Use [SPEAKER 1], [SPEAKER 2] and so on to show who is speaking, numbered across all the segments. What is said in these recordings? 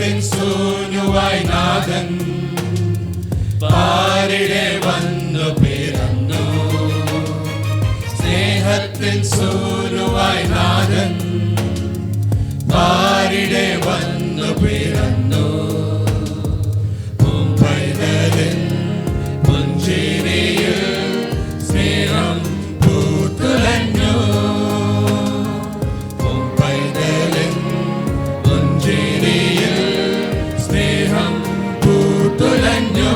[SPEAKER 1] സ്നേഹത്തിൻ സൂനുവായി നാഥൻ പാരിടെ വന്നു പിറന്നു. സ്നേഹത്തിൻ സൂനുവായി നാഥൻ പാരിടെ വന്നു പിറന്നു. പൂമ്പൈതലിൻ പുഞ്ചിരിയിൽ സ്നേഹം പൂത്തുലഞ്ഞു. പൂമ്പൈതലിൻ പുഞ്ചിരിയിൽ സ്നേഹം പൂത്തുലഞ്ഞു.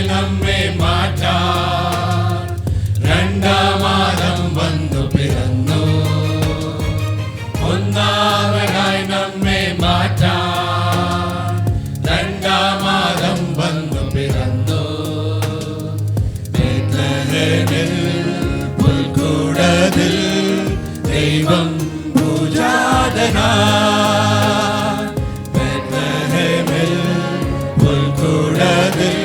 [SPEAKER 1] നമ്മെ മാറ്റാൻ രണ്ടാമാദം വന്നു പിറന്നു. ഒന്നാമനായി നമ്മെ മാറ്റാൻ രണ്ടാമാദം വന്നു പിറന്നു. ബേത്ലഹേമിൽ പുൽക്കൂടത്തിൽ ദൈവം പൂജാതനായി. ബേത്ലഹേമിൽ പുൽക്കൂടത്തിൽ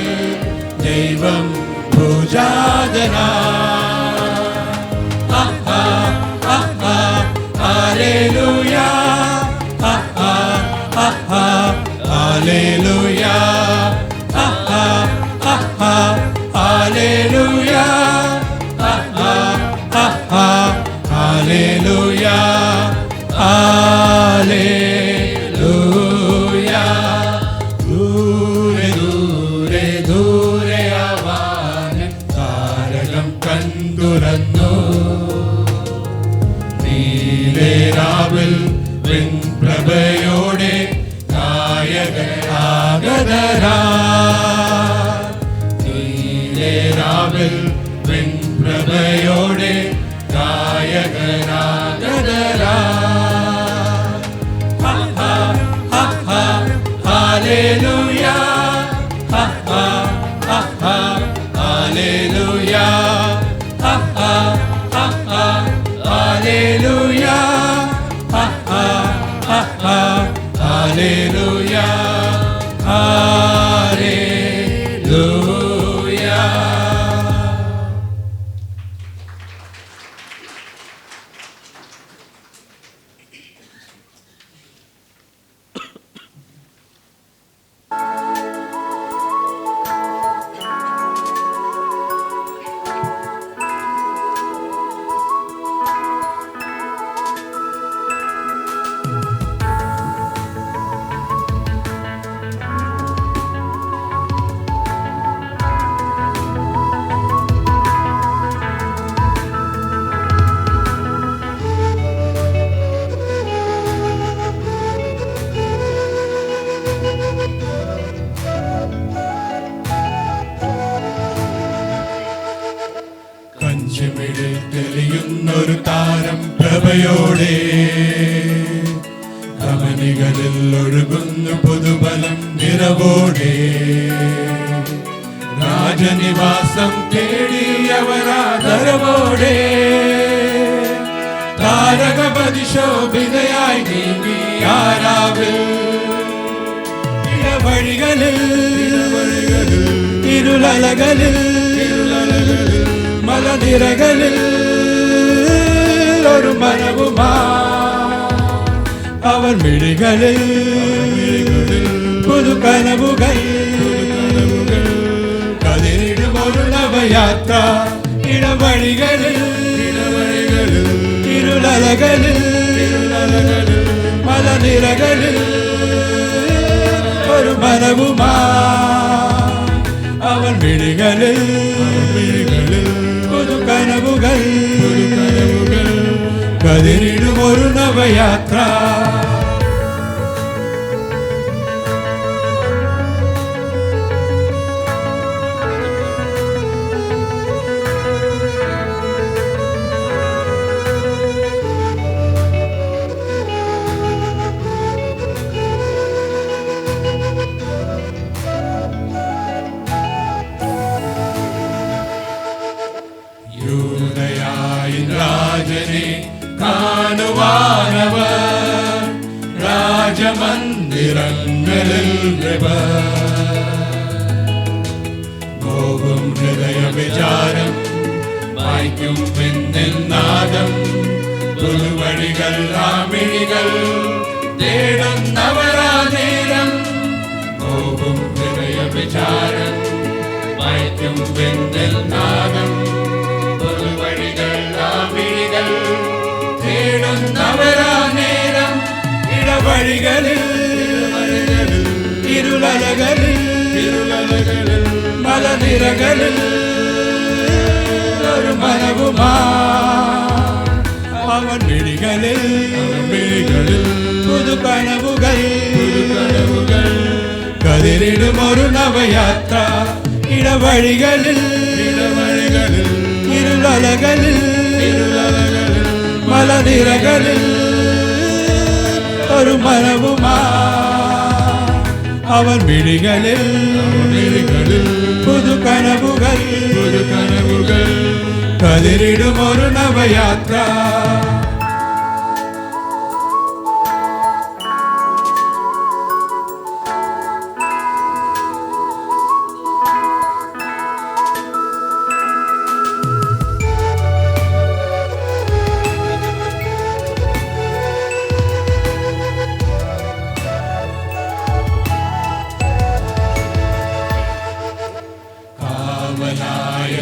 [SPEAKER 1] ദൈവം പൂജാതനായി. Hallelujah hallelujah hallelujah hallelujah hallelujah. ദൂരെ ദൂരെ ദൂരെ ആവാനം താരകം കണ്ടുറന്നു. നീലേരാവിൽ വെൺപ്രഭയോടെ നായകനാഗതരാ. നീലേരാവിൽ വെൺപ്രഭയോടെ നായകനാഗതരാ. Hallelujah hallelujah hallelujah hallelujah hallelujah. തെളിയുന്നൊരു താരം പ്രഭയോടെ ധമനികളിൽ ഒഴുകുന്നു പുതുബലം നിറവോടെ. രാജനിവാസം തേടിയവരാദരവോടെ താരകപതിശോഭിതയായി നീങ്ങി ആരാവിൽ. ഇടവഴികളിൽ ഇരുളലകളിൽ മലനിരകളിൽ ഒരു മനവുമാ അവർ മിഴികളിൽ പുതുകനവുകൾ കതിരിടുമൊരു നവയാത്ര. ഇടവഴികളിൽ ഇരുളലകളിൽ മലനിരകളിൽ ഒരു മനവുമാ അവർ മിഴികളിൽ പുതുകനവുകൾ കതിരിടുമൊരു നവയാത്ര. രാജനെ കാണുവാനവർ രാജമന്ദിരങ്ങളിൽ പോകും ഹൃദയ വിചാരം വായിക്കും പിന്നിൽ നാദം പുതുവഴികൾ ആമിഴികൾ തേടുന്നവരാ നേരം പോകും ഹൃദയ വിചാരം വായിക്കും പിന്നിൽ നാദം പുതുവഴികൾ ആമിഴികൾ തേടുന്നവരാ നേരം ഇടവഴികളിൽ ഇരുളലകളിൽ മലനിരകളിൽ ഒരു മനവുമാ അവൻ വിളികളിൽ പുതു കനവുകൾ കതിരിടും ഒരു നവയാത്ര ഇടവഴികളിൽ ഇരുളലകളിൽ മലനിരകളിൽ ഒരു മനവുമാ അവൻ വിളികളിൽ പുതു കനവുകൾ കതിരിടും ഒരു നവയാത്ര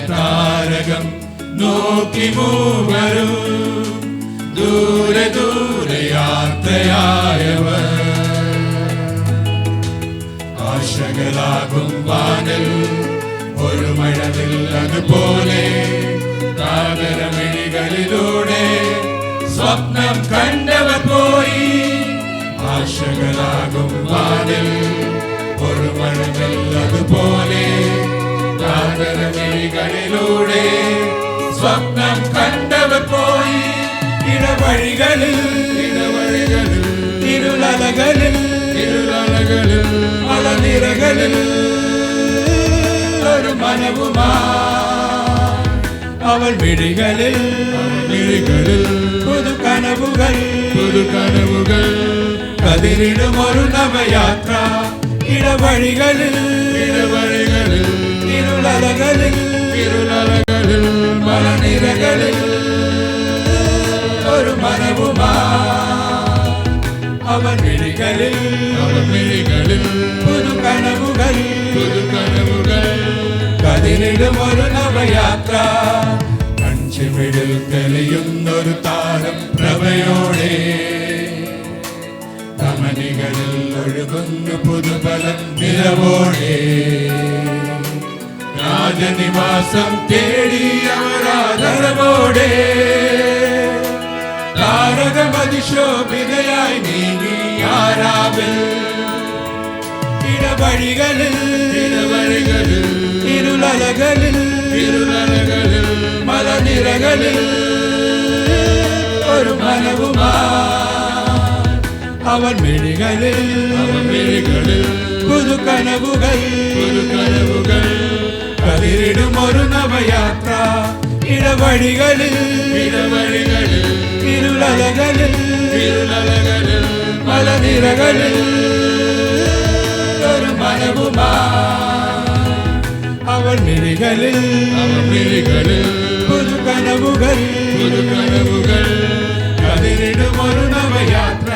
[SPEAKER 1] താരകം നോക്കി മൂവരും ദൂരെ ദൂരെ യാത്രയായവർ ആശകളാകും വാനിൽ ഒരു മഴവിൽ അതുപോലെ താരമിഴികളിലൂടെ സ്വപ്നം കണ്ടവർ പോയി ആശകളാകും വാനിൽ ഒരു മഴവിൽ അതുപോലെ ിലൂടെ സ്വപ്നം കണ്ടവർ പോയി ഇടവഴികളിൽ ഇരുളലകളിൽ മലനിരകളിൽ ഒരു മനവുമാ അവൾ വിഴികളിൽ പുതു കനവുകൾ കതിരിടും ഒരു നവയാത്ര ഇടവഴികളിൽ ഇരുളലകളിൽ മലനിരകളിൽ ഒരു മനവുമാ അവൻ വിഴികളിൽ പുതു കനവുകൾ കതിരിടും ഒരു നവയാത്ര കൺചിമിഴിൽ തെളിയുന്നൊരു താരം പ്രഭയോടെ ധമനികളിൽ ഒഴുകുന്നു പുതുബലം നിലവോടെ രാജനിവാസം തേടിയവരാദരവോടെ താരകമതിശോഭിതയായി നീങ്ങി ആരാവിൽ ഇടവഴികളിൽ ഇരുളലകളിൽ മലനിരകളിൽ ഒരു മനവുമാ അവൻ മിഴികളിൽ പുതു കനവുകൾ കതിരിടും ഒരു നവയാത്ര ഇടവഴികളിൽ ഇരുളലകളിൽ മലനിരകളിൽ ഒരു മനവുമാ അവൻ മിഴികളിൽ പുതു കനവുകൾ കതിരിടും ഒരു നവയാത്ര